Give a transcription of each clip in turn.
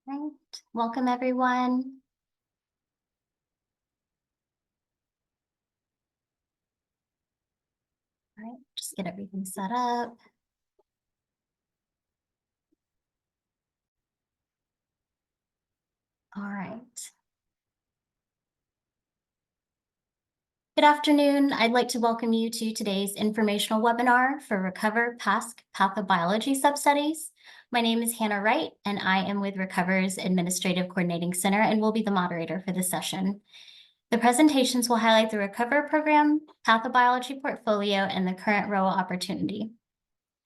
Right. Welcome, everyone. All right, just get everything set up. All right. Good afternoon. I'd like to welcome you to today's informational webinar for RECOVER PASC Pathobiology Substudies. My name is Hannah Wright, and I am with RECOVER's Administrative Coordinating Center and will be the moderator for this session. The presentations will highlight the RECOVER program, pathobiology portfolio, and the current ROA opportunity.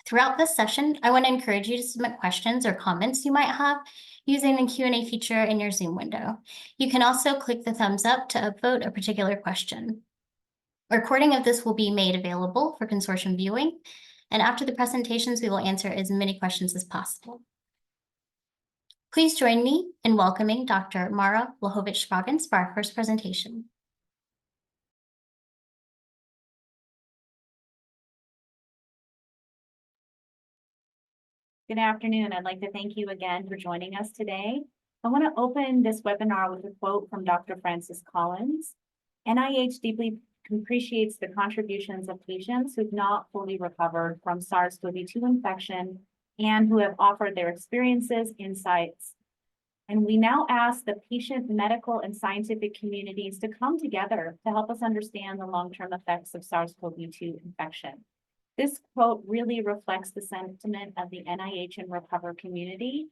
Throughout this session, I want to encourage you to submit questions or comments you might have using the Q&A feature in your Zoom window. You can also click the thumbs up to upvote a particular question. A recording of this will be made available for consortium viewing, and after the presentations, we will answer as many questions as possible. Please join me in welcoming Dr. Mara Blahovich-Scroggins for our first presentation. Good afternoon. I'd like to thank you again for joining us today. I want to open this webinar with a quote from Dr. Francis Collins. NIH deeply appreciates the contributions of patients who've not fully recovered from SARS-CoV-2 infection and who have offered their experiences, insights. And we now ask the patient, medical, and scientific communities to come together to help us understand the long-term effects of SARS-CoV-2 infection. This quote really reflects the sentiment of the NIH and RECOVER community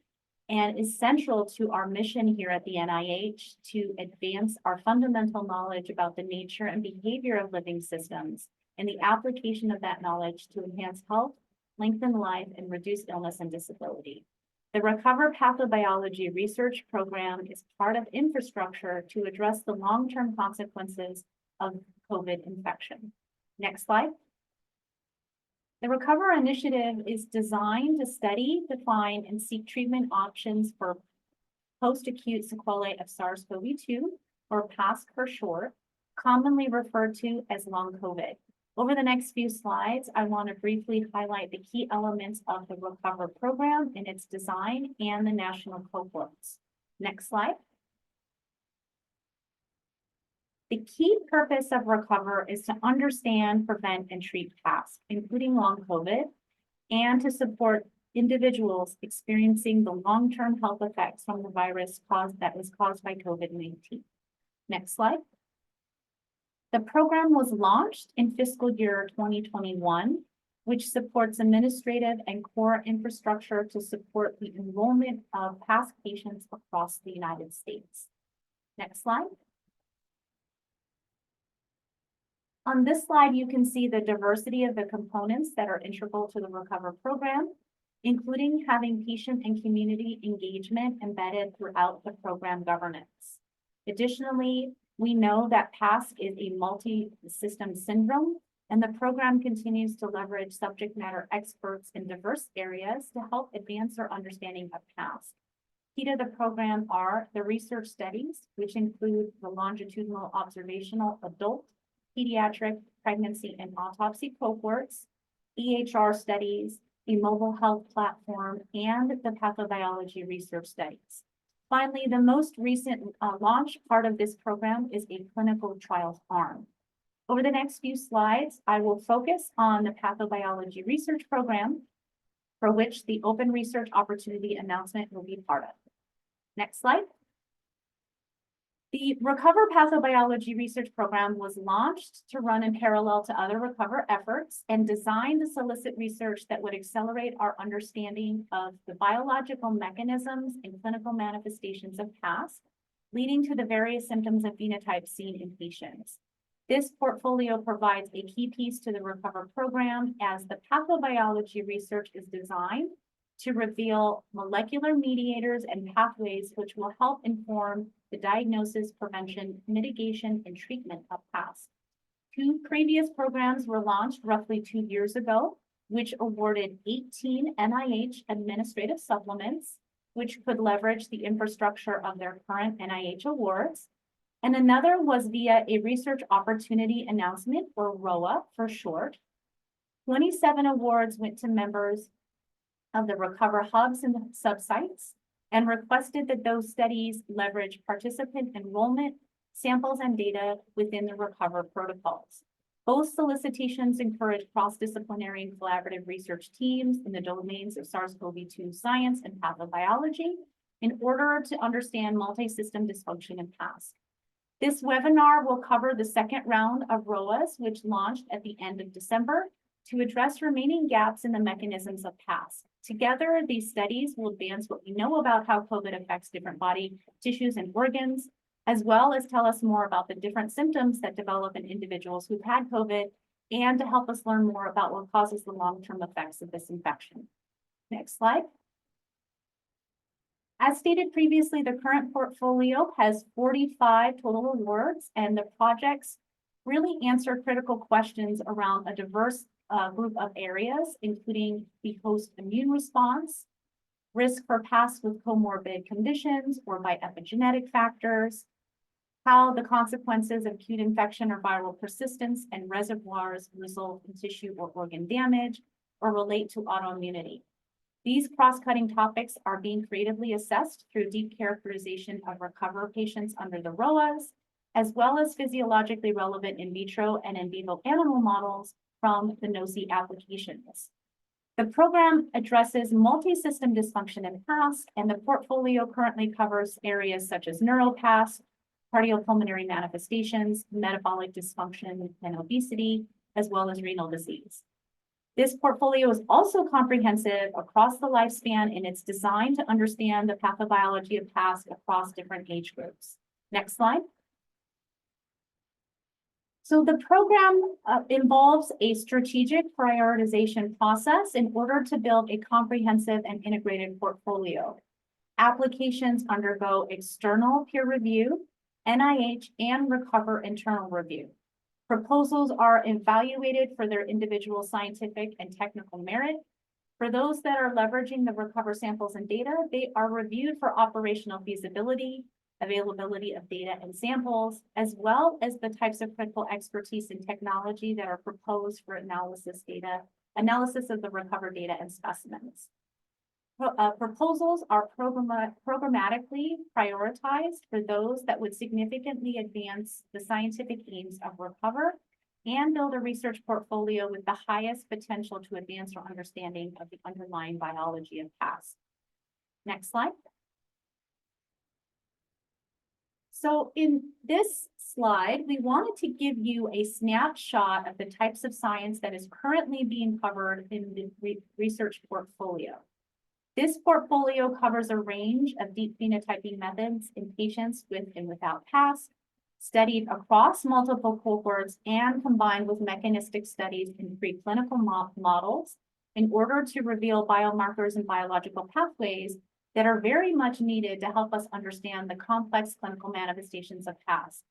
and is central to our mission here at the NIH to advance our fundamental knowledge about the nature and behavior of living systems and the application of that knowledge to enhance health, lengthen life, and reduce illness and disability. The RECOVER Pathobiology Research Program is part of infrastructure to address the long-term consequences of COVID infection. Next slide. The RECOVER initiative is designed to study, define, and seek treatment options for post-acute sequelae of SARS-CoV-2, or PASC for short, commonly referred to as long COVID. Over the next few slides, I want to briefly highlight the key elements of the RECOVER program and its design and the national cohorts. Next slide. The key purpose of RECOVER is to understand, prevent, and treat PASC, including long COVID, and to support individuals experiencing the long-term health effects from the virus that was caused by COVID-19. Next slide. The program was launched in fiscal year 2021, which supports administrative and core infrastructure to support the enrollment of PASC patients across the United States. Next slide. On this slide, you can see the diversity of the components that are integral to the RECOVER program, including having patient and community engagement embedded throughout the program governance. Additionally, we know that PASC is a multi-system syndrome, and the program continues to leverage subject matter experts in diverse areas to help advance our understanding of PASC. Key to the program are the research studies, which include the longitudinal observational adult, pediatric, pregnancy, and autopsy cohorts, EHR studies, a mobile health platform, and the pathobiology research studies. Finally, the most recent launch part of this program is a clinical trials arm. Over the next few slides, I will focus on the pathobiology research program, for which the open research opportunity announcement will be part of. Next slide. The RECOVER Pathobiology Research Program was launched to run in parallel to other RECOVER efforts and designed to solicit research that would accelerate our understanding of the biological mechanisms and clinical manifestations of PASC, leading to the various symptoms and phenotypes seen in patients. This portfolio provides a key piece to the RECOVER program as the pathobiology research is designed to reveal molecular mediators and pathways which will help inform the diagnosis, prevention, mitigation, and treatment of PASC. Two previous programs were launched roughly 2 years ago, which awarded 18 NIH administrative supplements, which could leverage the infrastructure of their current NIH awards. And another was via a research opportunity announcement, or ROA for short. 27 awards went to members of the RECOVER hubs and subsites, and requested that those studies leverage participant enrollment, samples, and data within the RECOVER protocols. Both solicitations encourage cross-disciplinary and collaborative research teams in the domains of SARS-CoV-2 science and pathobiology in order to understand multi-system dysfunction in PASC. This webinar will cover the second round of ROAS, which launched at the end of December, to address remaining gaps in the mechanisms of PASC. Together, these studies will advance what we know about how COVID affects different body tissues and organs, as well as tell us more about the different symptoms that develop in individuals who've had COVID, and to help us learn more about what causes the long-term effects of this infection. Next slide. As stated previously, the current portfolio has 45 total awards, and the projects really answer critical questions around a diverse group of areas, including the host immune response, risk for PASC with comorbid conditions or by epigenetic factors, how the consequences of acute infection or viral persistence and reservoirs result in tissue or organ damage or relate to autoimmunity. These cross-cutting topics are being creatively assessed through deep characterization of RECOVER patients under the ROAS, as well as physiologically relevant in vitro and in vivo animal models from the NOCI applications. The program addresses multi-system dysfunction in PASC, and the portfolio currently covers areas such as neuropASC, cardiopulmonary manifestations, metabolic dysfunction, and obesity, as well as renal disease. This portfolio is also comprehensive across the lifespan, and it's designed to understand the pathobiology of PASC across different age groups. Next slide. So the program involves a strategic prioritization process in order to build a comprehensive and integrated portfolio. Applications undergo external peer review, NIH, and RECOVER internal review. Proposals are evaluated for their individual scientific and technical merit. For those that are leveraging the RECOVER samples and data, they are reviewed for operational feasibility, availability of data and samples, as well as the types of critical expertise and technology that are proposed for analysis of the RECOVER data and specimens. Proposals are programmatically prioritized for those that would significantly advance the scientific aims of RECOVER and build a research portfolio with the highest potential to advance our understanding of the underlying biology of PASC. Next slide. So in this slide, we wanted to give you a snapshot of the types of science that is currently being covered in the research portfolio. This portfolio covers a range of deep phenotyping methods in patients with and without PASC, studied across multiple cohorts and combined with mechanistic studies in preclinical models in order to reveal biomarkers and biological pathways that are very much needed to help us understand the complex clinical manifestations of PASC.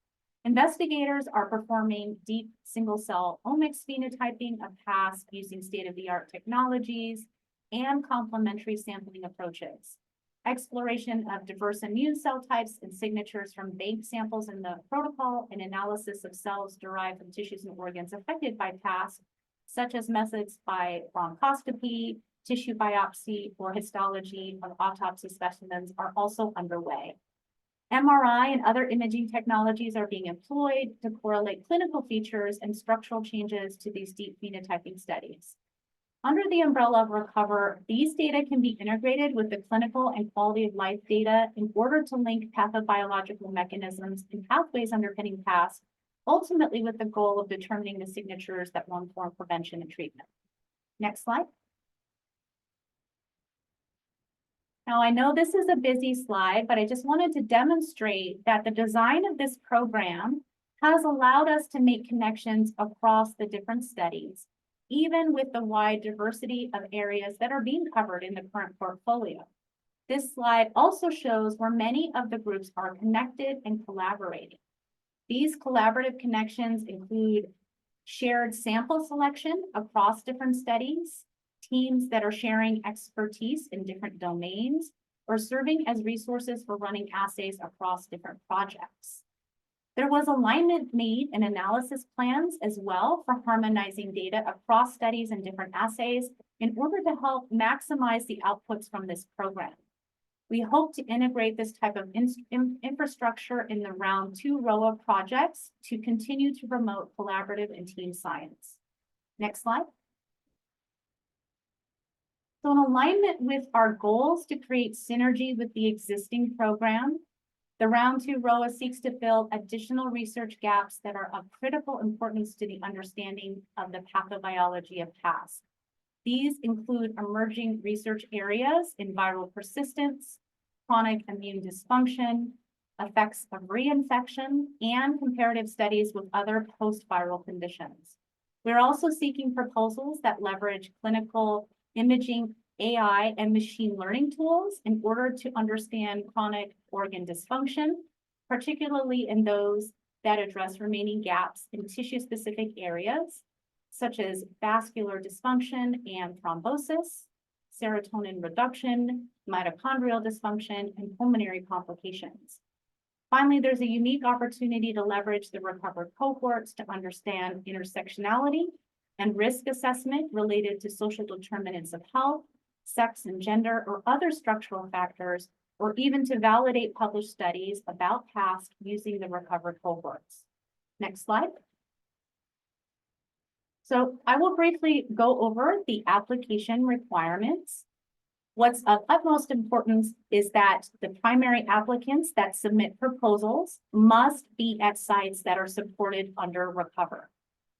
Investigators are performing deep single-cell omics phenotyping of PASC using state-of-the-art technologies and complementary sampling approaches. Exploration of diverse immune cell types and signatures from bank samples in the protocol, and analysis of cells derived from tissues and organs affected by PASC, such as methods by bronchoscopy, tissue biopsy, or histology of autopsy specimens are also underway. MRI and other imaging technologies are being employed to correlate clinical features and structural changes to these deep phenotyping studies. Under the umbrella of RECOVER, these data can be integrated with the clinical and quality of life data in order to link pathobiological mechanisms and pathways underpinning PASC, ultimately with the goal of determining the signatures that will inform prevention and treatment. Next slide. Now, I know this is a busy slide, but I just wanted to demonstrate that the design of this program has allowed us to make connections across the different studies, even with the wide diversity of areas that are being covered in the current portfolio. This slide also shows where many of the groups are connected and collaborating. These collaborative connections include shared sample selection across different studies, teams that are sharing expertise in different domains, or serving as resources for running assays across different projects. There was alignment made in analysis plans as well for harmonizing data across studies and different assays in order to help maximize the outputs from this program. We hope to integrate this type of infrastructure in the round 2 ROA projects to continue to promote collaborative and team science. Next slide. So in alignment with our goals to create synergy with the existing program, the round 2 ROA seeks to fill additional research gaps that are of critical importance to the understanding of the pathobiology of PASC. These include emerging research areas in viral persistence, chronic immune dysfunction, effects of reinfection, and comparative studies with other post-viral conditions. We're also seeking proposals that leverage clinical imaging, AI, and machine learning tools in order to understand chronic organ dysfunction, particularly in those that address remaining gaps in tissue-specific areas, such as vascular dysfunction and thrombosis, serotonin reduction, mitochondrial dysfunction, and pulmonary complications. Finally, there's a unique opportunity to leverage the RECOVER cohorts to understand intersectionality and risk assessment related to social determinants of health, sex and gender, or other structural factors, or even to validate published studies about PASC using the RECOVER cohorts. Next slide. So I will briefly go over the application requirements. What's of utmost importance is that the primary applicants that submit proposals must be at sites that are supported under RECOVER.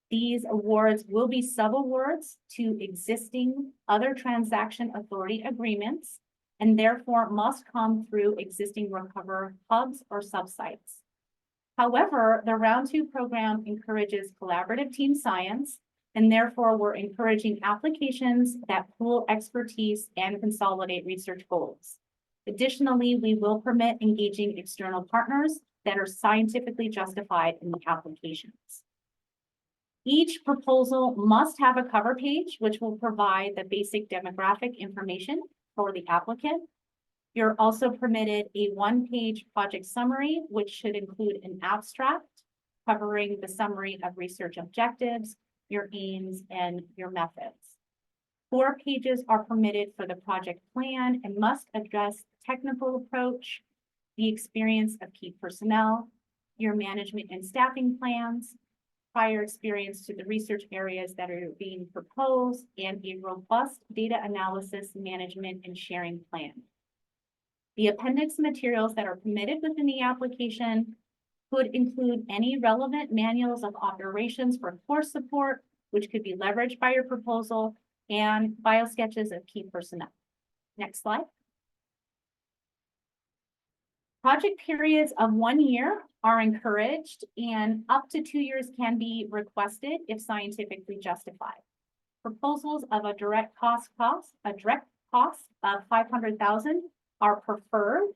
These awards will be subawards to existing other transaction authority agreements and therefore must come through existing RECOVER hubs or subsites. However, the round 2 program encourages collaborative team science, and therefore we're encouraging applications that pool expertise and consolidate research goals. Additionally, we will permit engaging external partners that are scientifically justified in the applications. Each proposal must have a cover page, which will provide the basic demographic information for the applicant. You're also permitted a 1-page project summary, which should include an abstract covering the summary of research objectives, your aims, and your methods. 4 pages are permitted for the project plan and must address technical approach, the experience of key personnel, your management and staffing plans, prior experience to the research areas that are being proposed, and a robust data analysis, management, and sharing plan. The appendix materials that are permitted within the application could include any relevant manuals of operations for course support, which could be leveraged by your proposal, and biosketches of key personnel. Next slide. Project periods of 1 year are encouraged, and up to 2 years can be requested if scientifically justified. Proposals of a direct cost of $500,000 are preferred,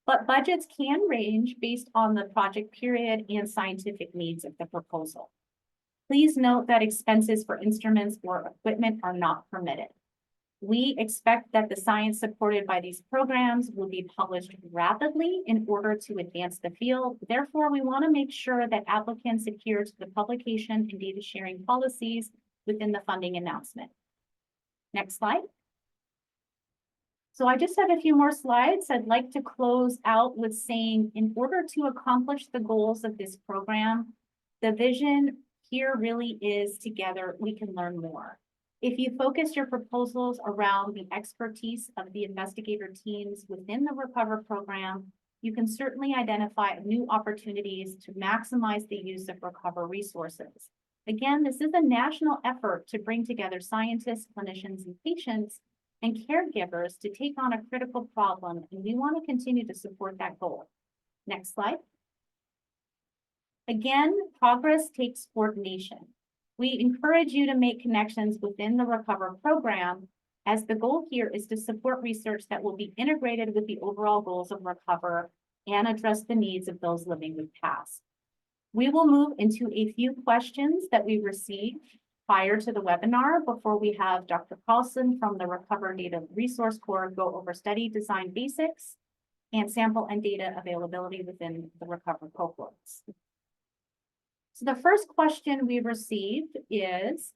but budgets can range based on the project period and scientific needs of the proposal. Please note that expenses for instruments or equipment are not permitted. We expect that the science supported by these programs will be published rapidly in order to advance the field. Therefore, we want to make sure that applicants adhere to the publication and data sharing policies within the funding announcement. Next slide. So I just have a few more slides. I'd like to close out with saying, in order to accomplish the goals of this program, the vision here really is together we can learn more. If you focus your proposals around the expertise of the investigator teams within the RECOVER program, you can certainly identify new opportunities to maximize the use of RECOVER resources. Again, this is a national effort to bring together scientists, clinicians, and patients and caregivers to take on a critical problem, and we want to continue to support that goal. Next slide. Again, progress takes coordination. We encourage you to make connections within the RECOVER program, as the goal here is to support research that will be integrated with the overall goals of RECOVER and address the needs of those living with PASC. We will move into a few questions that we received prior to the webinar before we have Dr. Carlson from the RECOVER Data Resource Corps go over study design basics and sample and data availability within the RECOVER cohorts. So the first question we received is,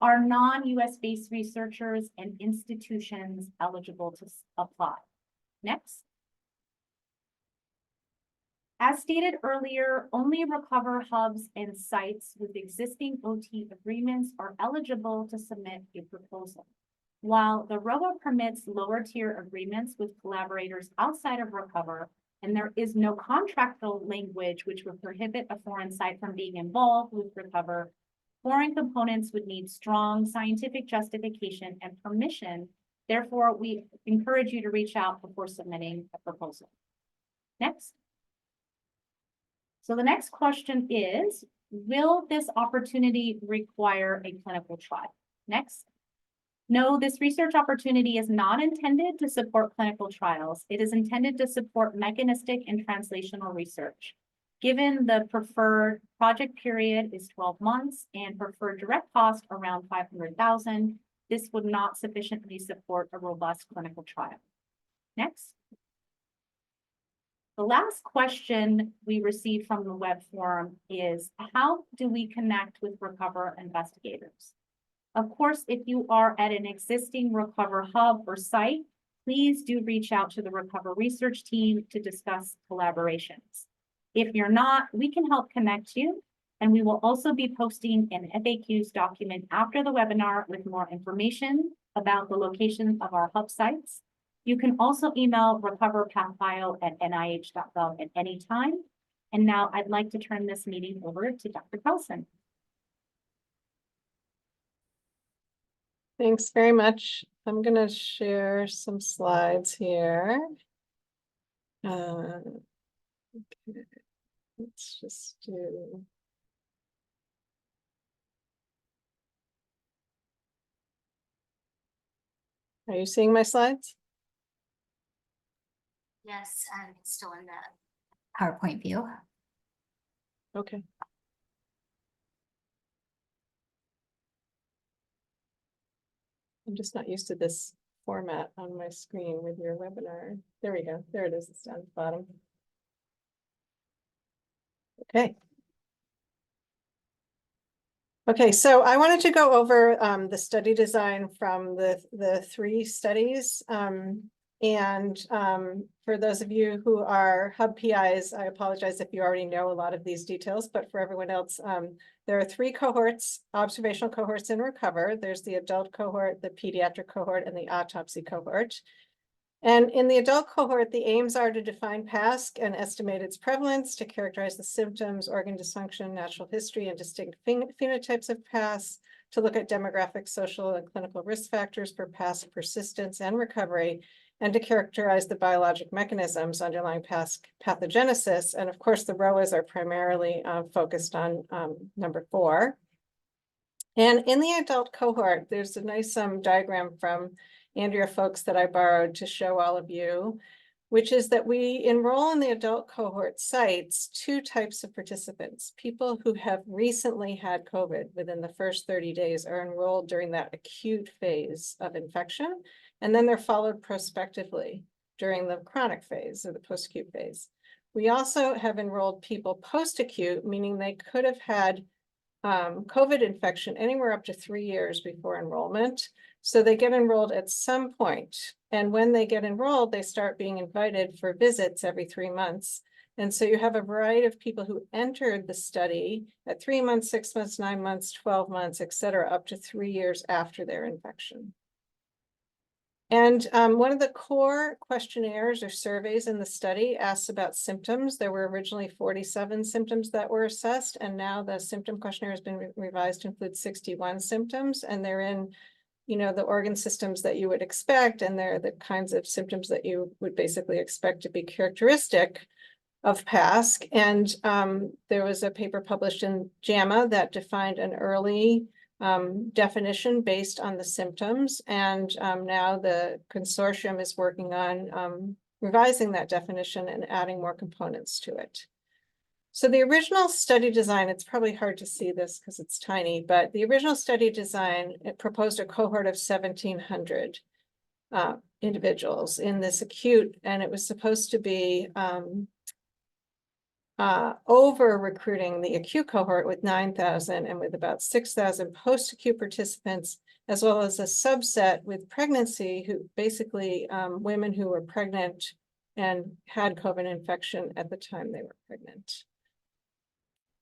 are non-US based researchers and institutions eligible to apply? Next. As stated earlier, only RECOVER hubs and sites with existing OT agreements are eligible to submit a proposal. While the ROA permits lower tier agreements with collaborators outside of RECOVER, and there is no contractual language which would prohibit a foreign site from being involved with RECOVER, foreign components would need strong scientific justification and permission. Therefore, we encourage you to reach out before submitting a proposal. Next. So the next question is, will this opportunity require a clinical trial? Next. No, this research opportunity is not intended to support clinical trials. It is intended to support mechanistic and translational research. Given the preferred project period is 12 months and preferred direct cost around $500,000, this would not sufficiently support a robust clinical trial. Next. The last question we received from the web forum is, how do we connect with RECOVER investigators? Of course, if you are at an existing RECOVER hub or site, please do reach out to the RECOVER research team to discuss collaborations. If you're not, we can help connect you, and we will also be posting an FAQs document after the webinar with more information about the location of our hub sites. You can also email recoverpathbio@nih.gov at any time. And now I'd like to turn this meeting over to Dr. Carlson. Thanks very much. I'm going to share some slides here. Okay. Let's just do. Are you seeing my slides? Yes, it's still in the PowerPoint view. Okay. I'm just not used to this format on my screen with your webinar. There we go. There it is. It's down at the bottom. Okay. Okay, so I wanted to go over the study design from the 3 studies. For those of you who are hub PIs, I apologize if you already know a lot of these details, but for everyone else, there are 3 cohorts, observational cohorts in RECOVER. There's the adult cohort, the pediatric cohort, and the autopsy cohort. And in the adult cohort, the aims are to define PASC and estimate its prevalence, to characterize the symptoms, organ dysfunction, natural history, and distinct phenotypes of PASC, to look at demographic, social, and clinical risk factors for PASC persistence and recovery, and to characterize the biologic mechanisms underlying PASC pathogenesis. And of course, the ROAs are primarily focused on number 4. And in the adult cohort, there's a nice diagram from Andrea Folks that I borrowed to show all of you, which is that we enroll in the adult cohort sites 2 types of participants. People who have recently had COVID within the first 30 days are enrolled during that acute phase of infection, and then they're followed prospectively during the chronic phase or the post-acute phase. We also have enrolled people post-acute, meaning they could have had COVID infection anywhere up to 3 years before enrollment. So they get enrolled at some point. And when they get enrolled, they start being invited for visits every 3 months. And so you have a variety of people who entered the study at 3 months, 6 months, 9 months, 12 months, et cetera, up to 3 years after their infection. And one of the core questionnaires or surveys in the study asks about symptoms. There were originally 47 symptoms that were assessed, and now the symptom questionnaire has been revised to include 61 symptoms, and they're in, the organ systems that you would expect, and they're the kinds of symptoms that you would basically expect to be characteristic of PASC. And there was a paper published in JAMA that defined an early definition based on the symptoms, and now the consortium is working on revising that definition and adding more components to it. So the original study design, it's probably hard to see this because it's tiny, but the original study design, it proposed a cohort of 1,700 individuals in this acute, and it was supposed to be over recruiting the acute cohort with 9,000 and with about 6,000 post-acute participants, as well as a subset with pregnancy, who basically women who were pregnant and had COVID infection at the time they were pregnant.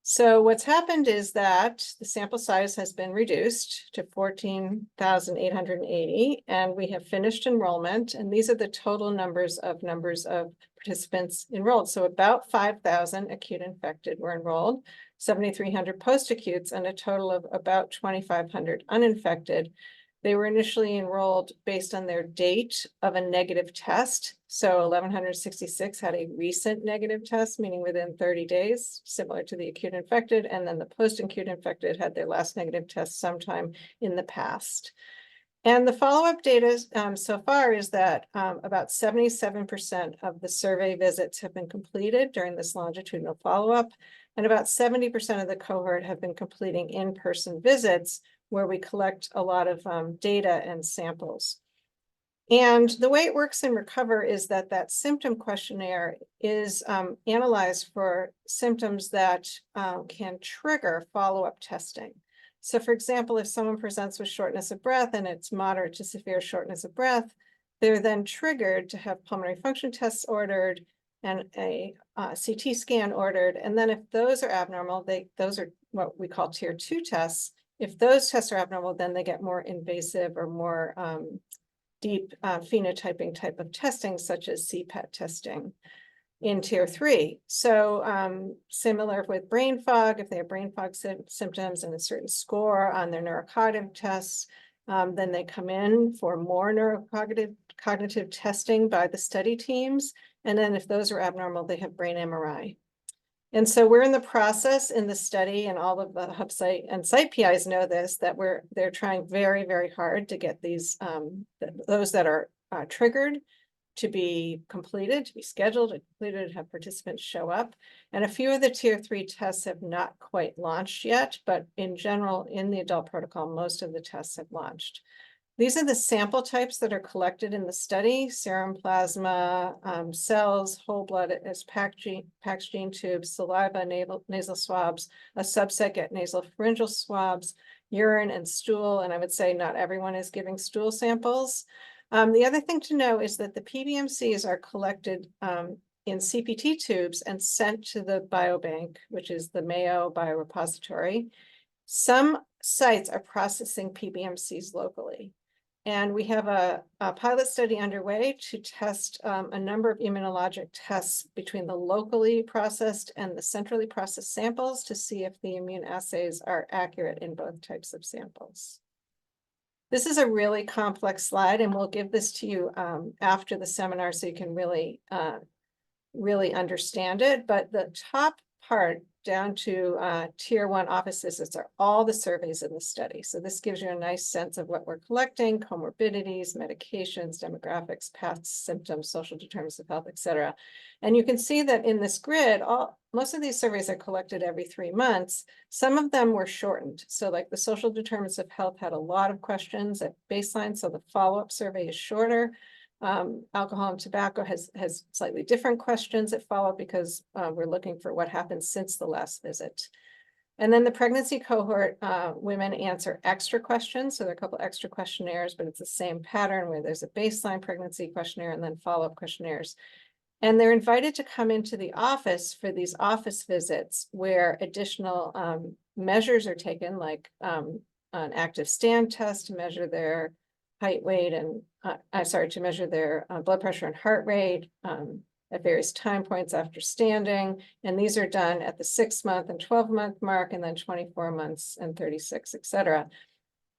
So what's happened is that the sample size has been reduced to 14,880, and we have finished enrollment. And these are the total numbers of participants enrolled. So about 5,000 acute infected were enrolled, 7,300 post-acutes, and a total of about 2,500 uninfected. They were initially enrolled based on their date of a negative test. So 1,166 had a recent negative test, meaning within 30 days, similar to the acute infected. And then the post-acute infected had their last negative test sometime in the past. And the follow-up data so far is that about 77% of the survey visits have been completed during this longitudinal follow-up. And about 70% of the cohort have been completing in-person visits, where we collect a lot of data and samples. And the way it works in RECOVER is that that symptom questionnaire is analyzed for symptoms that can trigger follow-up testing. So for example, if someone presents with shortness of breath and it's moderate to severe shortness of breath, they're then triggered to have pulmonary function tests ordered and a CT scan ordered. And then if those are abnormal, those are what we call tier 2 tests. If those tests are abnormal, then they get more invasive or more deep phenotyping type of testing, such as CPET testing in tier 3. So similar with brain fog, if they have brain fog symptoms and a certain score on their neurocognitive tests, then they come in for more neurocognitive testing by the study teams. And then if those are abnormal, they have brain MRI. And so we're in the process in the study, and all of the hub site and site PIs know this, that they're trying very, very hard to get these, those that are triggered to be completed, to be scheduled and completed, have participants show up. And a few of the tier 3 tests have not quite launched yet, but in general, in the adult protocol, most of the tests have launched. These are the sample types that are collected in the study: serum, plasma, cells, whole blood as packed gene tubes, saliva, nasal swabs, a subset get nasopharyngeal swabs, urine and stool. And I would say not everyone is giving stool samples. The other thing to know is that the PBMCs are collected in CPT tubes and sent to the biobank, which is the Mayo Biorepository. Some sites are processing PBMCs locally. And we have a pilot study underway to test a number of immunologic tests between the locally processed and the centrally processed samples to see if the immune assays are accurate in both types of samples. This is a really complex slide, and we'll give this to you after the seminar so you can really understand it. But the top part down to tier 1 office visits are all the surveys in the study. So this gives you a nice sense of what we're collecting: comorbidities, medications, demographics, past symptoms, social determinants of health, et cetera. And you can see that in this grid, most of these surveys are collected every 3 months. Some of them were shortened. So like the social determinants of health had a lot of questions at baseline, so the follow-up survey is shorter. Alcohol and tobacco has slightly different questions that follow because we're looking for what happened since the last visit. And then the pregnancy cohort, women answer extra questions. So there are a couple extra questionnaires, but it's the same pattern where there's a baseline pregnancy questionnaire and then follow-up questionnaires. And they're invited to come into the office for these office visits where additional measures are taken, like an active stand test to measure their height, weight, and to measure their blood pressure and heart rate at various time points after standing. And these are done at the 6-month and 12-month mark, and then 24 months and 36, et cetera.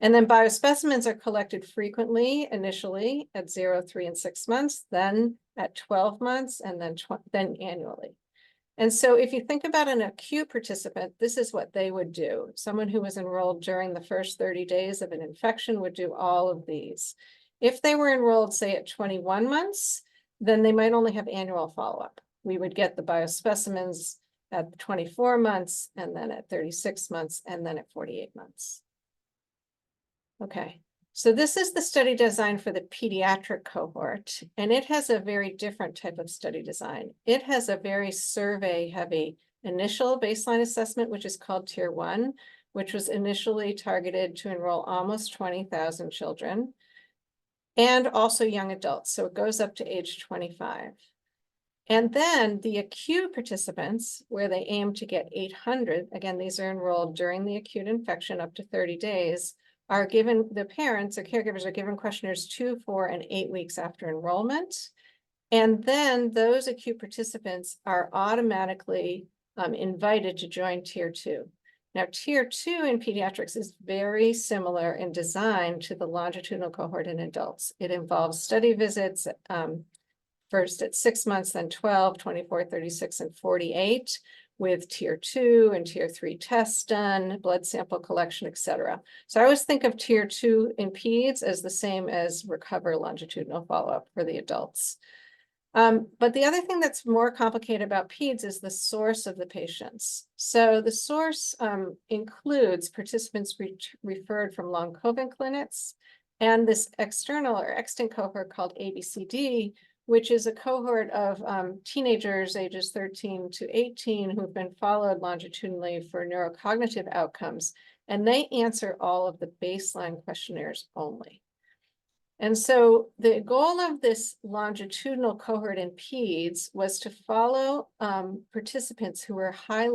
And then biospecimens are collected frequently, initially at 0, 3, and 6 months, then at 12 months, and then annually. And so if you think about an acute participant, this is what they would do. Someone who was enrolled during the first 30 days of an infection would do all of these. If they were enrolled, say, at 21 months, then they might only have annual follow-up. We would get the biospecimens at 24 months, and then at 36 months, and then at 48 months. Okay. So this is the study design for the pediatric cohort, and it has a very different type of study design. It has a very survey-heavy initial baseline assessment, which is called Tier 1, which was initially targeted to enroll almost 20,000 children, and also young adults. So it goes up to age 25. And then the acute participants, where they aim to get 800, again, these are enrolled during the acute infection up to 30 days, are given, the parents or caregivers are given questionnaires 2, 4, and 8 weeks after enrollment. And then those acute participants are automatically invited to join Tier 2. Now, Tier 2 in pediatrics is very similar in design to the longitudinal cohort in adults. It involves study visits, first at 6 months, then 12, 24, 36, and 48, with Tier 2 and Tier 3 tests done, blood sample collection, et cetera. So I always think of Tier 2 in peds as the same as RECOVER longitudinal follow-up for the adults. But the other thing that's more complicated about peds is the source of the patients. So the source includes participants referred from long COVID clinics and this external or extant cohort called ABCD, which is a cohort of teenagers ages 13 to 18 who've been followed longitudinally for neurocognitive outcomes, and they answer all of the baseline questionnaires only. And so the goal of this longitudinal cohort in peds was to follow participants who were at high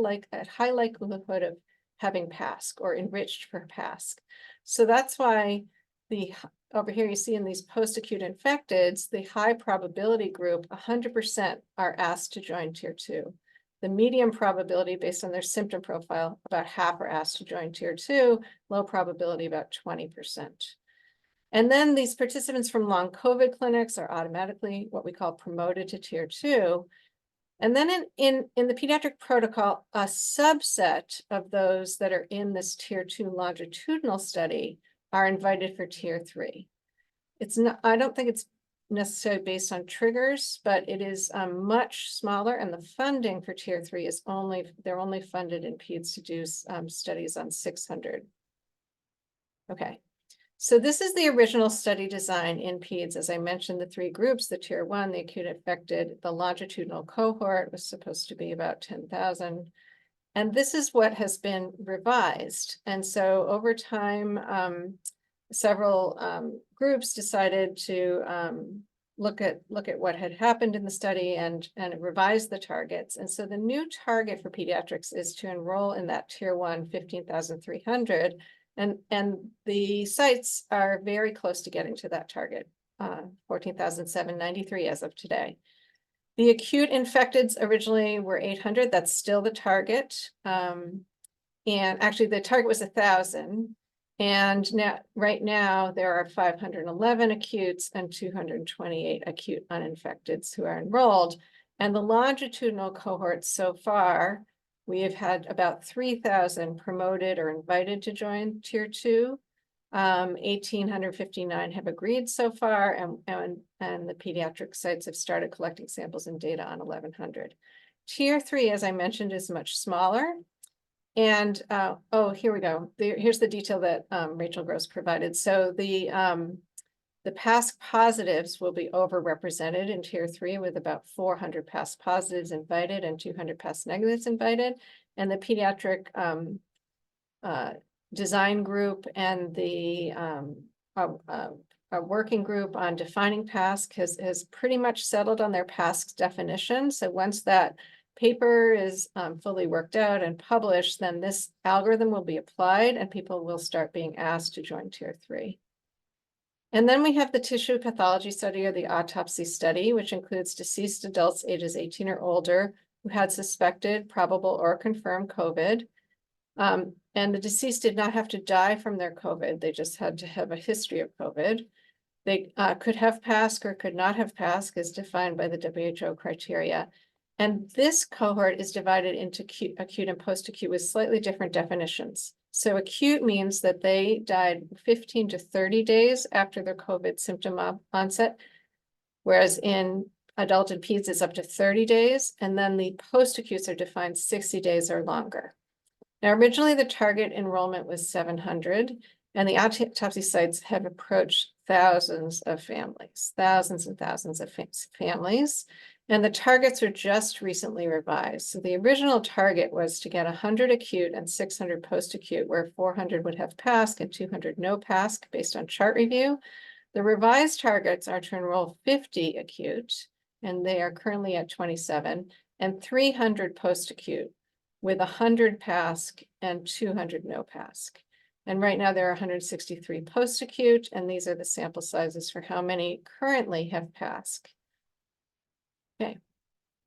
likelihood of having PASC or enriched for PASC. So that's why over here you see in these post-acute infecteds, the high probability group, 100% are asked to join Tier 2. The medium probability based on their symptom profile, about half are asked to join Tier 2, low probability about 20%. And then these participants from long COVID clinics are automatically what we call promoted to Tier 2. And then in the pediatric protocol, a subset of those that are in this Tier 2 longitudinal study are invited for Tier 3. It's not, I don't think it's necessarily based on triggers, but it is much smaller, and the funding for Tier 3 is they're only funded in peds to do studies on 600. Okay. So this is the original study design in peds. As I mentioned, the 3 groups, the Tier 1, the acute infected, the longitudinal cohort was supposed to be about 10,000. And this is what has been revised. And so over time, several groups decided to look at what had happened in the study and revise the targets. And so the new target for pediatrics is to enroll in that Tier 1, 15,300. And the sites are very close to getting to that target, 14,793 as of today. The acute infecteds originally were 800. That's still the target. And actually the target was 1,000. And now, right now, there are 511 acutes and 228 acute uninfecteds who are enrolled. And the longitudinal cohorts so far, we have had about 3,000 promoted or invited to join Tier 2. 1,859 have agreed so far, and the pediatric sites have started collecting samples and data on 1,100. Tier 3, as I mentioned, is much smaller. And oh, here we go. Here's the detail that Rachel Gross provided. So the PASC positives will be overrepresented in Tier 3 with about 400 PASC positives invited and 200 PASC negatives invited. And the pediatric design group and the working group on defining PASC has pretty much settled on their PASC definition. So once that paper is fully worked out and published, then this algorithm will be applied and people will start being asked to join Tier 3. And then we have the tissue pathology study or the autopsy study, which includes deceased adults ages 18 or older who had suspected, probable, or confirmed COVID. And the deceased did not have to die from their COVID. They just had to have a history of COVID. They could have PASC or could not have PASC as defined by the WHO criteria. And this cohort is divided into acute and post-acute with slightly different definitions. So acute means that they died 15 to 30 days after their COVID symptom onset, whereas in adult and peds it's up to 30 days. And then the post-acutes are defined 60 days or longer. Now, originally the target enrollment was 700, and the autopsy sites have approached thousands of families, thousands and thousands of families. And the targets were just recently revised. So the original target was to get 100 acute and 600 post-acute, where 400 would have PASC and 200 no PASC based on chart review. The revised targets are to enroll 50 acute and they are currently at 27, and 300 post-acute with 100 PASC and 200 no PASC. And right now there are 163 post-acute, and these are the sample sizes for how many currently have PASC. Okay,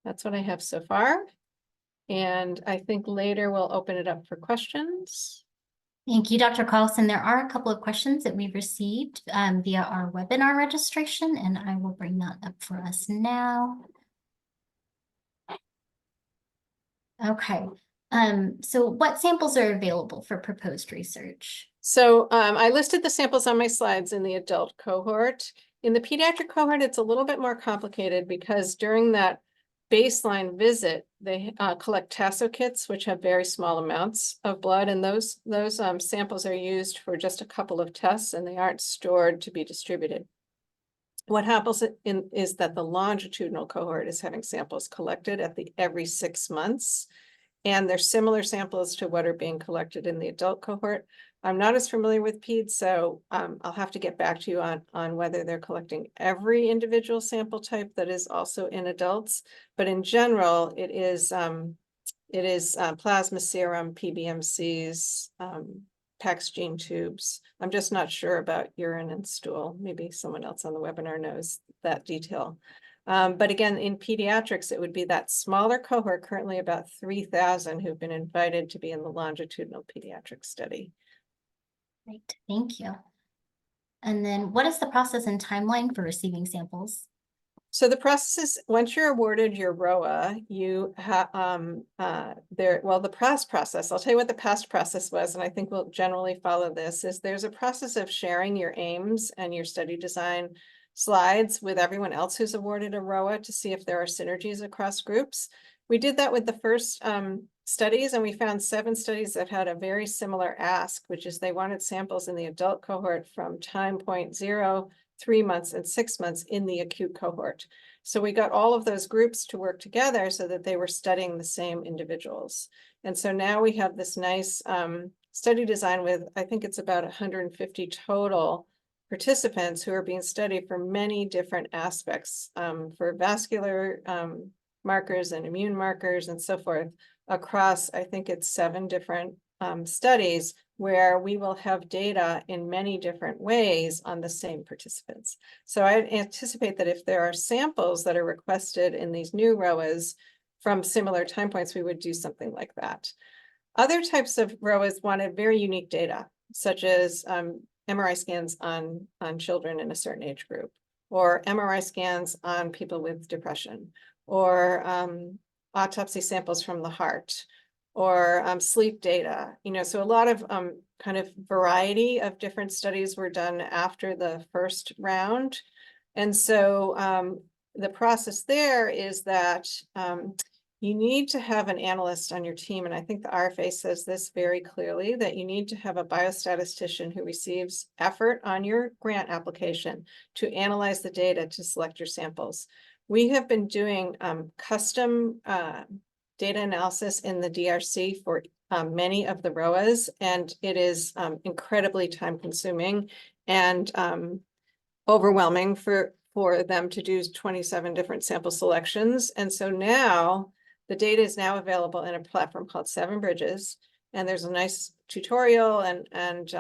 that's what I have so far. And I think later we'll open it up for questions. Thank you, Dr. Carlson. There are a couple of questions that we've received via our webinar registration, and I will bring that up for us now. Okay, so what samples are available for proposed research? So I listed the samples on my slides in the adult cohort. In the pediatric cohort, it's a little bit more complicated because during that baseline visit, they collect tasso kits, which have very small amounts of blood, and those samples are used for just a couple of tests, and they aren't stored to be distributed. What happens is that the longitudinal cohort is having samples collected at every 6 months, and they're similar samples to what are being collected in the adult cohort. I'm not as familiar with peds, so I'll have to get back to you on whether they're collecting every individual sample type that is also in adults. But in general, it is plasma serum, PBMCs, PAX gene tubes. I'm just not sure about urine and stool. Maybe someone else on the webinar knows that detail. But again, in pediatrics, it would be that smaller cohort, currently about 3,000 who've been invited to be in the longitudinal pediatric study. Great, thank you. And then what is the process and timeline for receiving samples? So the process is, once you're awarded your ROA, you have the past process, I'll tell you what the past process was, and I think we'll generally follow this, is there's a process of sharing your aims and your study design slides with everyone else who's awarded a ROA to see if there are synergies across groups. We did that with the first studies, and we found 7 studies that had a very similar ask, which is they wanted samples in the adult cohort from time point 0, 3 months, and 6 months in the acute cohort. So we got all of those groups to work together so that they were studying the same individuals. And so now we have this nice study design with, I think it's about 150 total participants who are being studied for many different aspects, for vascular markers and immune markers and so forth, across, I think it's 7 different studies where we will have data in many different ways on the same participants. So I anticipate that if there are samples that are requested in these new ROAs from similar time points, we would do something like that. Other types of ROAs wanted very unique data, such as MRI scans on children in a certain age group, or MRI scans on people with depression, or autopsy samples from the heart, or sleep data. So a lot of kind of variety of different studies were done after the first round. And so the process there is that you need to have an analyst on your team. And I think the RFA says this very clearly, that you need to have a biostatistician who receives effort on your grant application to analyze the data to select your samples. We have been doing custom data analysis in the DRC for many of the ROAs, and it is incredibly time consuming and overwhelming for them to do 27 different sample selections. And so now the data is now available in a platform called 7 Bridges, and there's a nice tutorial and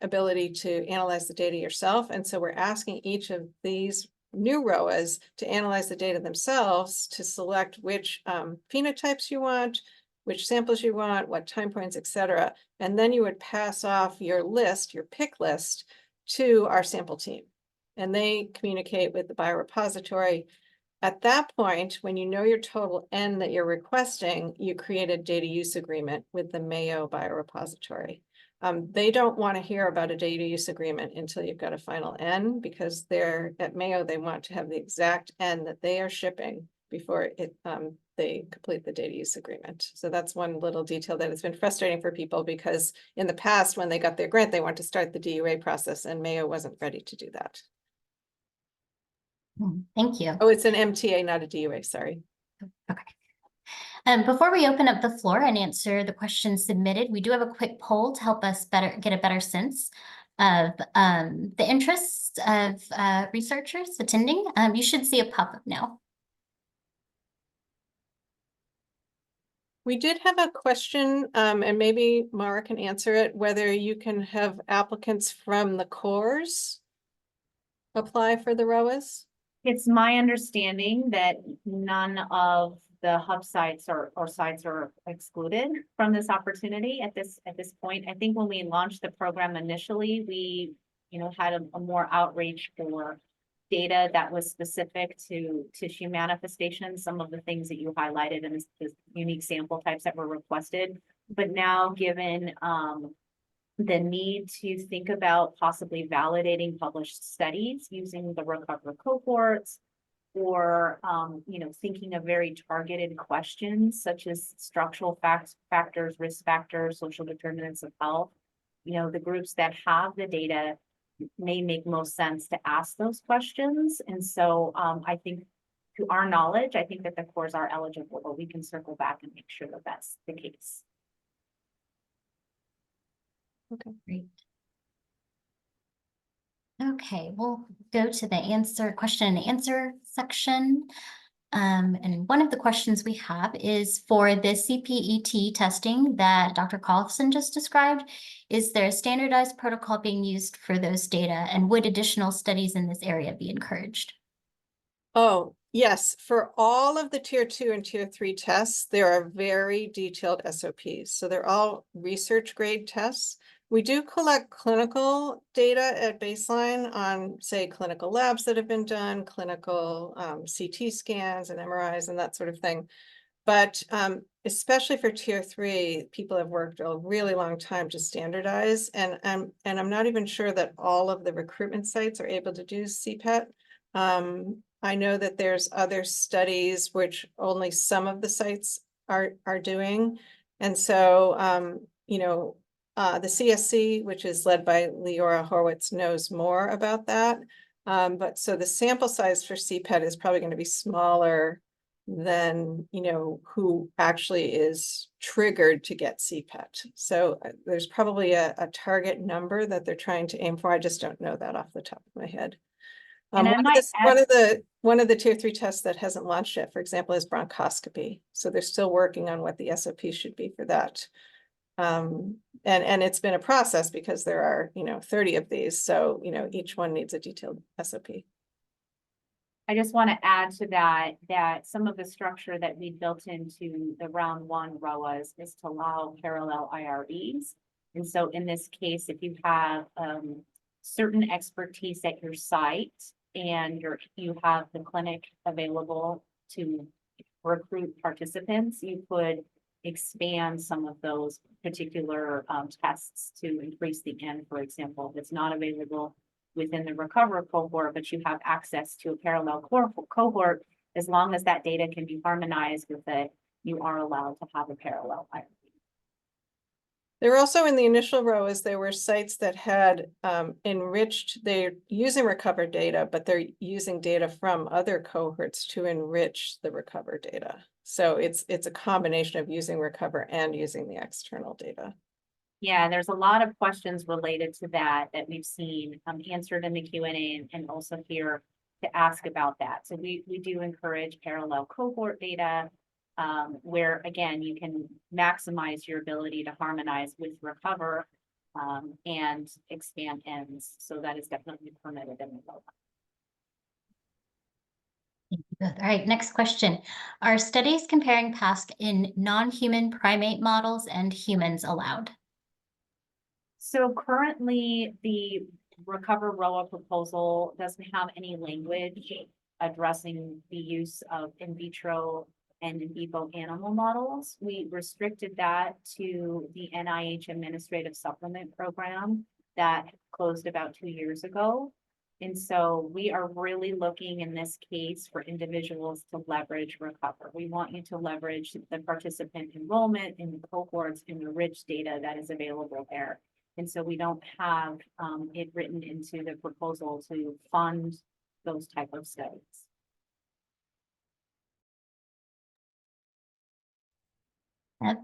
ability to analyze the data yourself. And so we're asking each of these new ROAs to analyze the data themselves to select which phenotypes you want, which samples you want, what time points, et cetera. And then you would pass off your list, your pick list, to our sample team. And they communicate with the biorepository. At that point, when you know your total N that you're requesting, you create a data use agreement with the Mayo biorepository. They don't want to hear about a data use agreement until you've got a final N, because they're at Mayo, they want to have the exact N that they are shipping before they complete the data use agreement. So that's one little detail that has been frustrating for people, because in the past, when they got their grant, they want to start the DUA process, and Mayo wasn't ready to do that. Thank you. Oh, it's an MTA, not a DUA, sorry. Okay. Before we open up the floor and answer the questions submitted, we do have a quick poll to help us get a better sense of the interests of researchers attending. You should see a pop-up now. We did have a question, and maybe Mara can answer it, whether you can have applicants from the cores apply for the ROAs? It's my understanding that none of the hub sites or sites are excluded from this opportunity at this point. I think when we launched the program initially, we, had a more outreach for data that was specific to tissue manifestations, some of the things that you highlighted and the unique sample types that were requested. But now, given the need to think about possibly validating published studies using the RECOVER cohorts, or thinking of very targeted questions such as structural factors, risk factors, social determinants of health. The groups that have the data may make most sense to ask those questions. And so I think, to our knowledge, I think that the cores are eligible, but we can circle back and make sure that that's the case. Okay. Great. Okay, we'll go to the question and answer section. And one of the questions we have is for the CPET testing that Dr. Carlson just described. Is there a standardized protocol being used for those data, and would additional studies in this area be encouraged? Oh, yes. For all of the tier 2 and tier 3 tests, there are very detailed SOPs. So they're all research grade tests. We do collect clinical data at baseline on, say, clinical labs that have been done, clinical CT scans and MRIs and that sort of thing. But especially for tier 3, people have worked a really long time to standardize. And I'm not even sure that all of the recruitment sites are able to do CPET. I know that there's other studies which only some of the sites are doing. And so, the CSC, which is led by Leora Horwitz, knows more about that. But so the sample size for CPET is probably going to be smaller than, who actually is triggered to get CPET. So there's probably a target number that they're trying to aim for. I just don't know that off the top of my head. And I might add, one of the tier 3 tests that hasn't launched yet, for example, is bronchoscopy. So they're still working on what the SOP should be for that. And it's been a process because there are, 30 of these. So, each one needs a detailed SOP. I just want to add to that some of the structure that we built into the round 1 ROAs is to allow parallel IRBs. And so in this case, if you have certain expertise at your site and you have the clinic available to recruit participants, you could expand some of those particular tests to increase the N, for example, if it's not available within the RECOVER cohort, but you have access to a parallel cohort, as long as that data can be harmonized with it, you are allowed to have a parallel IRB. There were also, in the initial ROAs, there were sites that had enriched, they're using RECOVER data, but they're using data from other cohorts to enrich the RECOVER data. So it's a combination of using RECOVER and using the external data. Yeah, there's a lot of questions related to that we've seen answered in the Q&A and also here to ask about that. So we do encourage parallel cohort data, where again, you can maximize your ability to harmonize with RECOVER and expand ends. So that is definitely permitted in the program. All right, next question. Are studies comparing PASC in non-human primate models and humans allowed? So currently, the RECOVER ROA proposal doesn't have any language addressing the use of in vitro and in vivo animal models. We restricted that to the NIH Administrative Supplement Program that closed about 2 years ago. And so we are really looking in this case for individuals to leverage RECOVER. We want you to leverage the participant enrollment in the cohorts and the rich data that is available there. And so we don't have it written into the proposal to fund those type of studies.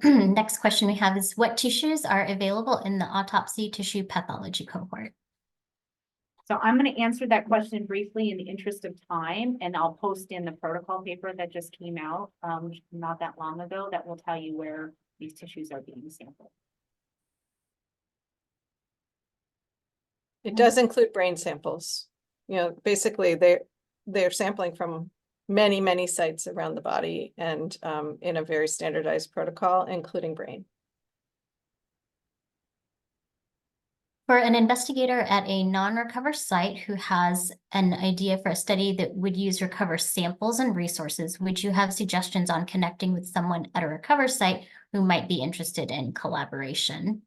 Next question we have is, what tissues are available in the autopsy tissue pathology cohort? So I'm going to answer that question briefly in the interest of time, and I'll post in the protocol paper that just came out not that long ago that will tell you where these tissues are being sampled. It does include brain samples. You know, basically they're sampling from many, many sites around the body and in a very standardized protocol, including brain. For an investigator at a non-RECOVER site who has an idea for a study that would use RECOVER samples and resources, would you have suggestions on connecting with someone at a RECOVER site who might be interested in collaboration?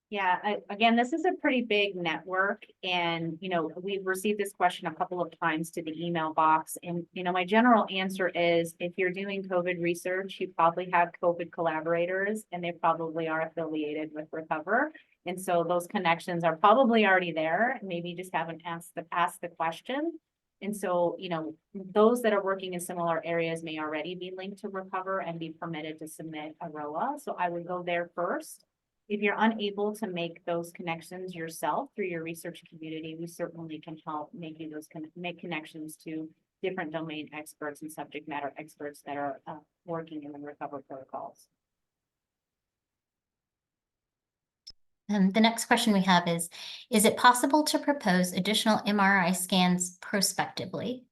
Yeah, again, this is a pretty big network, and we've received this question a couple of times to the email box, and my general answer is if you're doing COVID research, you probably have COVID collaborators, and they probably are affiliated with RECOVER, and so those connections are probably already there. Maybe you just haven't asked the question, and so those that are working in similar areas may already be linked to RECOVER and be permitted to submit a ROA. So I would go there first. If you're unable to make those connections yourself through your research community, we certainly can help make you make connections to different domain experts and subject matter experts that are working in the RECOVER protocols. The next question we have is it possible to propose additional MRI scans prospectively?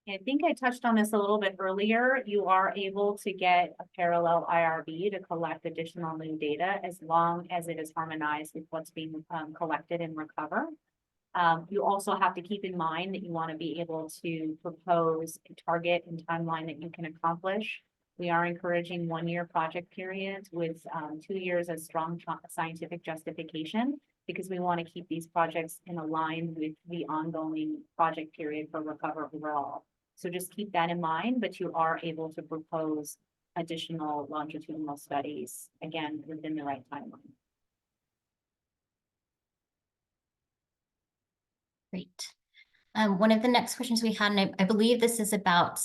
I think I touched on this a little bit earlier. You are able to get a parallel IRB to collect additional new data as long as it is harmonized with what's being collected in RECOVER. You also have to keep in mind that you want to be able to propose a target and timeline that you can accomplish. We are encouraging 1-year project periods with 2 years as strong scientific justification, because we want to keep these projects in line with the ongoing project period for RECOVER overall. So just keep that in mind, but you are able to propose additional longitudinal studies, again, within the right timeline. Great. One of the next questions we had, and I believe this is about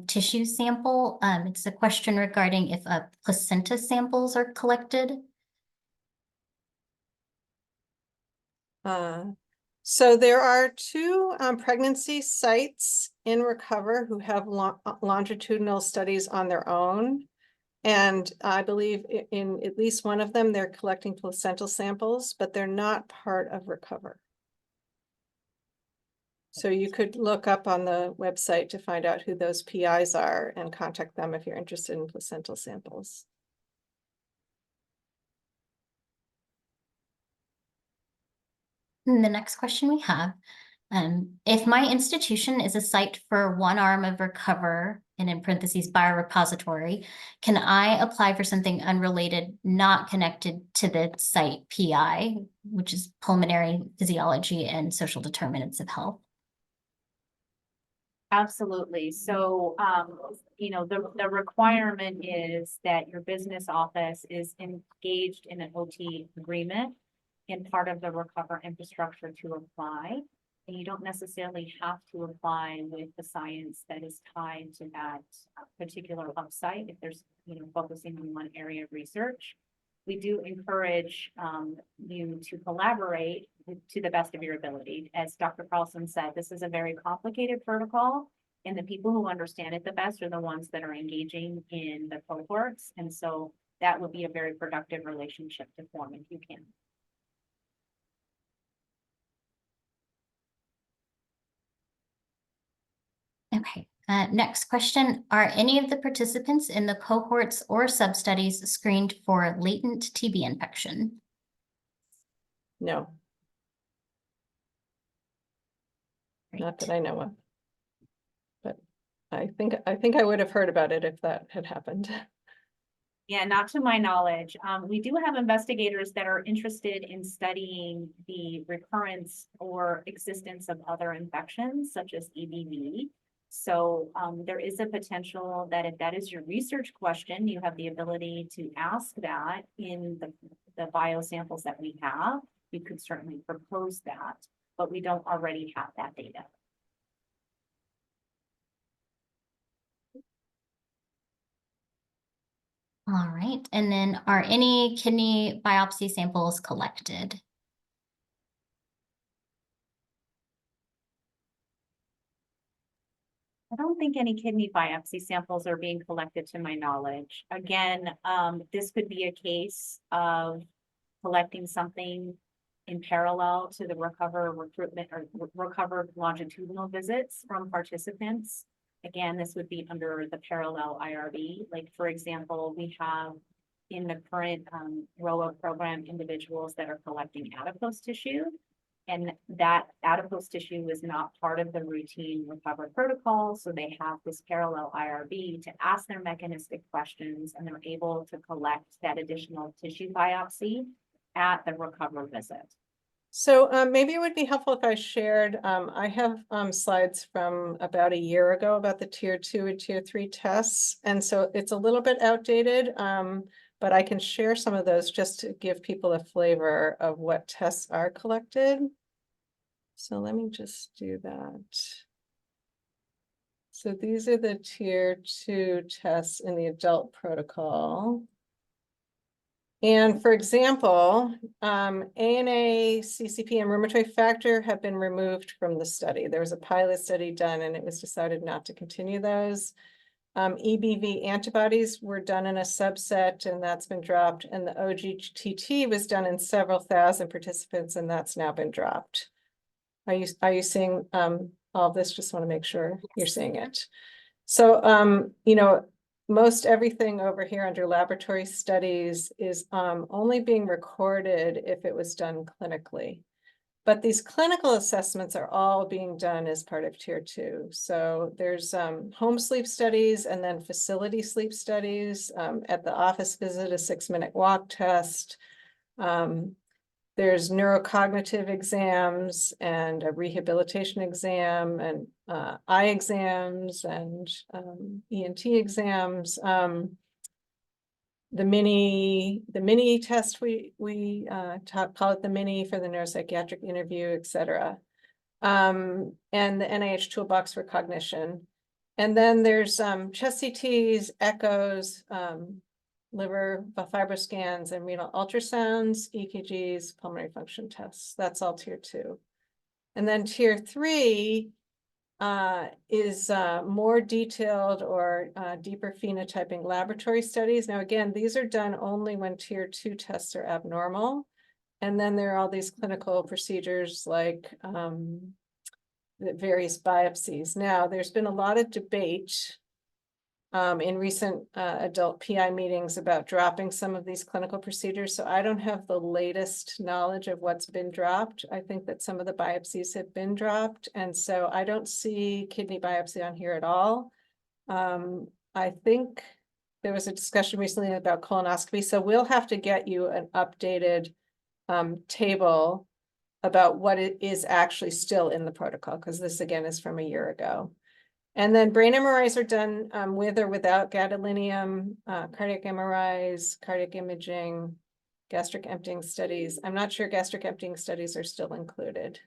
tissue sample. It's a question regarding if placenta samples are collected. So there are 2 pregnancy sites in RECOVER who have longitudinal studies on their own. And I believe in at least one of them, they're collecting placental samples, but they're not part of RECOVER. So you could look up on the website to find out who those PIs are and contact them if you're interested in placental samples. And the next question we have, if my institution is a site for one arm of RECOVER, and in parentheses, biorepository, can I apply for something unrelated, not connected to the site PI, which is pulmonary physiology and social determinants of health? Absolutely. So, the requirement is that your business office is engaged in an OT agreement and part of the RECOVER infrastructure to apply. And you don't necessarily have to apply with the science that is tied to that particular hub site if there's, focusing on one area of research. We do encourage you to collaborate to the best of your ability. As Dr. Carlson said, this is a very complicated protocol, and the people who understand it the best are the ones that are engaging in the cohorts. And so that would be a very productive relationship to form if you can. Okay, next question. Are any of the participants in the cohorts or sub-studies screened for latent TB infection? No. Great. Not that I know of. But I think I would have heard about it if that had happened. Yeah, not to my knowledge. We do have investigators that are interested in studying the recurrence or existence of other infections, such as EBV. So there is a potential that if that is your research question, you have the ability to ask that in the biosamples that we have. You could certainly propose that, but we don't already have that data. All right, and then are any kidney biopsy samples collected? I don't think any kidney biopsy samples are being collected to my knowledge. Again, this could be a case of collecting something in parallel to the RECOVER recruitment or RECOVER longitudinal visits from participants. Again, this would be under the parallel IRB. Like, for example, we have in the current ROA program individuals that are collecting adipose tissue. And that adipose tissue is not part of the routine RECOVER protocol. So they have this parallel IRB to ask their mechanistic questions, and they're able to collect that additional tissue biopsy at the RECOVER visit. So maybe it would be helpful if I shared, I have slides from about a year ago about the tier 2 and tier 3 tests. And so it's a little bit outdated, but I can share some of those just to give people a flavor of what tests are collected. So let me just do that. So these are the tier 2 tests in the adult protocol. And for example, ANA, CCP, and rheumatoid factor have been removed from the study. There was a pilot study done and it was decided not to continue those. EBV antibodies were done in a subset and that's been dropped. And the OGTT was done in several thousand participants and that's now been dropped. Are you seeing all of this? Just want to make sure you're seeing it. So, you know, most everything over here under laboratory studies is only being recorded if it was done clinically. But these clinical assessments are all being done as part of tier 2. So there's home sleep studies and then facility sleep studies, at the office visit, a 6-minute walk test. There's neurocognitive exams and a rehabilitation exam and eye exams and ENT exams. The mini test, we call it the mini for the neuropsychiatric interview, etc. And the NIH toolbox for cognition. And then there's chest CTs, echoes, liver fibroscans, and renal ultrasounds, EKGs, pulmonary function tests. That's all tier 2. And then tier 3 is more detailed or deeper phenotyping laboratory studies. Now, again, these are done only when tier 2 tests are abnormal. And then there are all these clinical procedures like the various biopsies. Now, there's been a lot of debate in recent adult PI meetings about dropping some of these clinical procedures. So I don't have the latest knowledge of what's been dropped. I think that some of the biopsies have been dropped. And so I don't see kidney biopsy on here at all. I think there was a discussion recently about colonoscopy. So we'll have to get you an updated table about what it is actually still in the protocol, because this again is from a year ago. And then brain MRIs are done with or without gadolinium, cardiac MRIs, cardiac imaging, gastric emptying studies. I'm not sure gastric emptying studies are still included.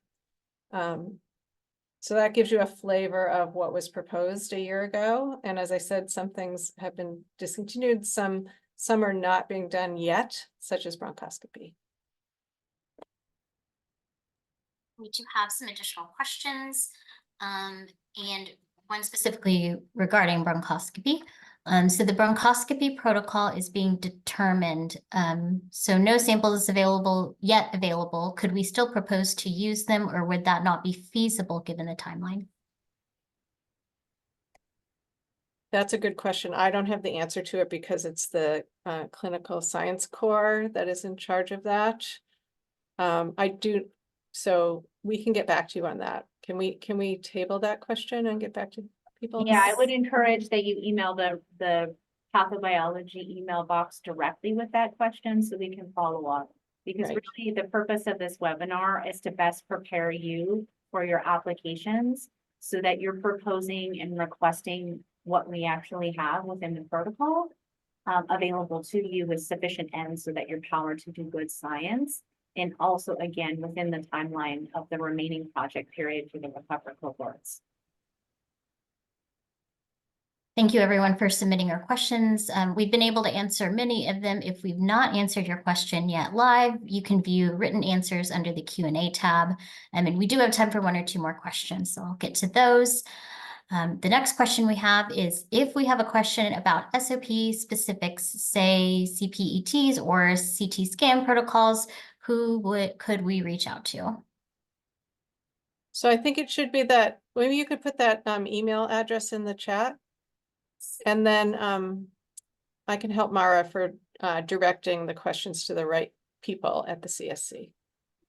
So that gives you a flavor of what was proposed a year ago. And as I said, some things have been discontinued, some are not being done yet, such as bronchoscopy. We do have some additional questions, and one specifically regarding bronchoscopy. So the bronchoscopy protocol is being determined. So no samples yet available. Could we still propose to use them, or would that not be feasible given the timeline? That's a good question. I don't have the answer to it because it's the clinical science core that is in charge of that. So we can get back to you on that. Can we table that question and get back to people? Yeah, I would encourage that you email the pathobiology email box directly with that question so we can follow up. Because really the purpose of this webinar is to best prepare you for your applications so that you're proposing and requesting what we actually have within the protocol available to you with sufficient ends so that you're powered to do good science. And also, again, within the timeline of the remaining project period for the RECOVER cohorts. Thank you, everyone, for submitting your questions. We've been able to answer many of them. If we've not answered your question yet live, you can view written answers under the Q&A tab. And we do have time for one or two more questions, so I'll get to those. The next question we have is, if we have a question about SOP specifics, say CPETs or CT scan protocols, could we reach out to? So I think it should be that, maybe you could put that email address in the chat. And then I can help Mara for directing the questions to the right people at the CSC.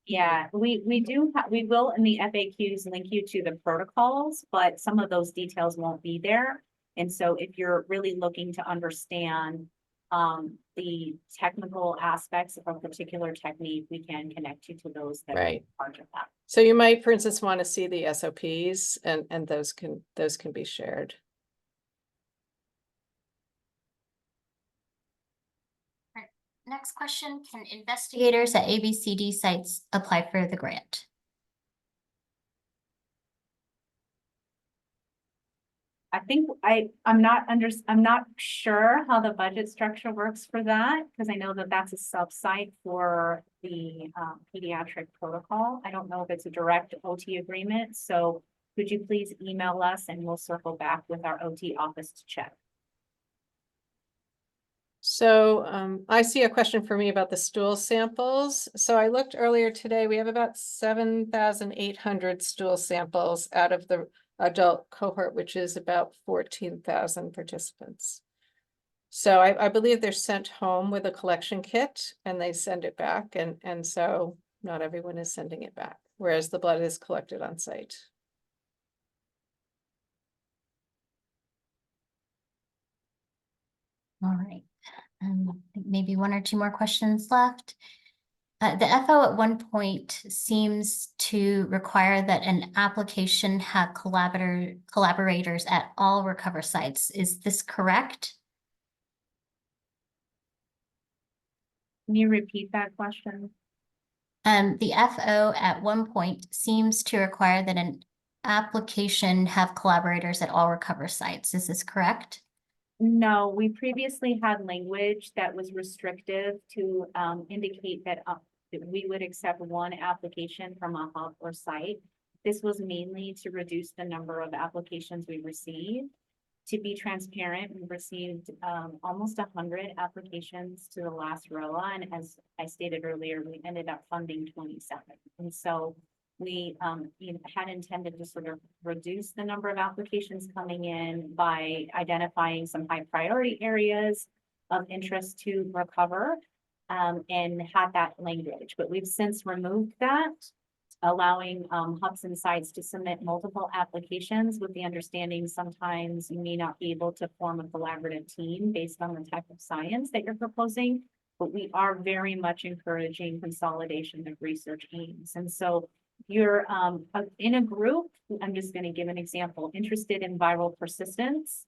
Yeah, we will in the FAQs link you to the protocols, but some of those details won't be there. And so if you're really looking to understand the technical aspects of a particular technique, we can connect you to those that Right. are part of that. So you might, for instance, want to see the SOPs, and those can be shared. Next question, can investigators at ABCD sites apply for the grant? I think I'm not sure how the budget structure works for that, because I know that that's a sub-site for the pediatric protocol. I don't know if it's a direct OT agreement, so could you please email us and we'll circle back with our OT office to check. So I see a question for me about the stool samples. So I looked earlier today, we have about 7,800 stool samples out of the adult cohort, which is about 14,000 participants. So I believe they're sent home with a collection kit and they send it back. And so not everyone is sending it back, whereas the blood is collected on site. All right. I think maybe one or two more questions left. The FO at one point seems to require that an application have collaborators at all RECOVER sites. Is this correct? Can you repeat that question? The FO at one point seems to require that an application have collaborators at all RECOVER sites. Is this correct? No, we previously had language that was restrictive to indicate that we would accept one application from a hub or site. This was mainly to reduce the number of applications we received. To be transparent, we received almost 100 applications to the last ROA, and as I stated earlier, we ended up funding 27. And so we had intended to sort of reduce the number of applications coming in by identifying some high priority areas of interest to RECOVER and had that language. But we've since removed that, allowing hubs and sites to submit multiple applications with the understanding sometimes you may not be able to form a collaborative team based on the type of science that you're proposing, but we are very much encouraging consolidation of research aims. And so you're in a group, I'm just going to give an example, interested in viral persistence.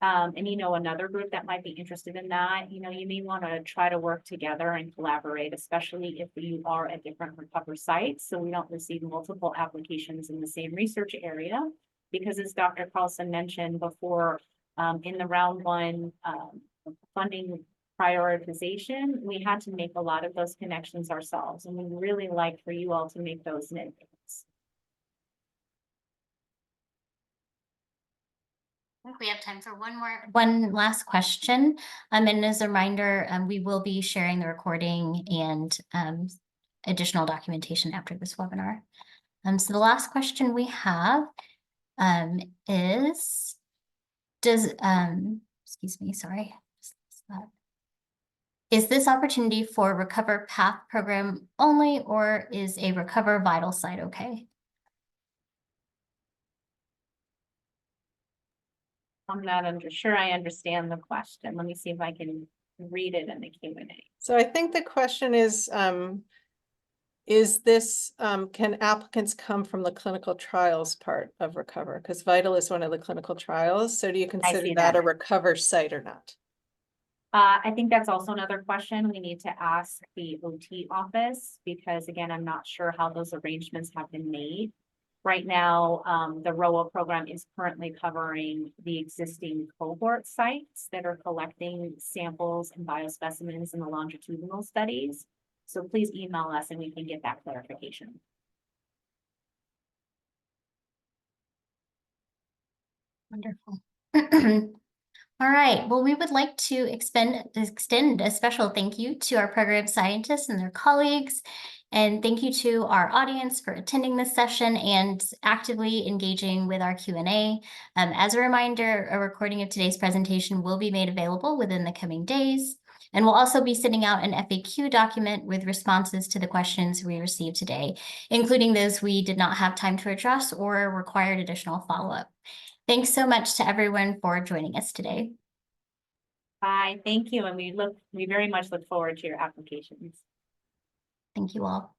And another group that might be interested in that, you may want to try to work together and collaborate, especially if you are at different RECOVER sites. So we don't receive multiple applications in the same research area, because as Dr. Carlson mentioned before, in the round one funding prioritization, we had to make a lot of those connections ourselves. And we really like for you all to make those nitpicks. I think we have time for one last question. And as a reminder, we will be sharing the recording and additional documentation after this webinar. So the last question we have is, excuse me, sorry. Is this opportunity for RECOVER PATH program only, or is a RECOVER Vital site okay? I'm not sure I understand the question. Let me see if I can read it in the Q&A. So I think the question is this, can applicants come from the clinical trials part of RECOVER? Because Vital is one of the clinical trials. So do you consider that a RECOVER site or not? I think that's also another question we need to ask the OT office, because again, I'm not sure how those arrangements have been made. Right now, the ROA program is currently covering the existing cohort sites that are collecting samples and biospecimens in the longitudinal studies. So please email us and we can get that clarification. Wonderful. All right, well, we would like to extend a special thank you to our program scientists and their colleagues. And thank you to our audience for attending this session and actively engaging with our Q&A. As a reminder, a recording of today's presentation will be made available within the coming days. And we'll also be sending out an FAQ document with responses to the questions we received today, including those we did not have time to address or required additional follow-up. Thanks so much to everyone for joining us today. Bye, thank you, and we very much look forward to your applications. Thank you all.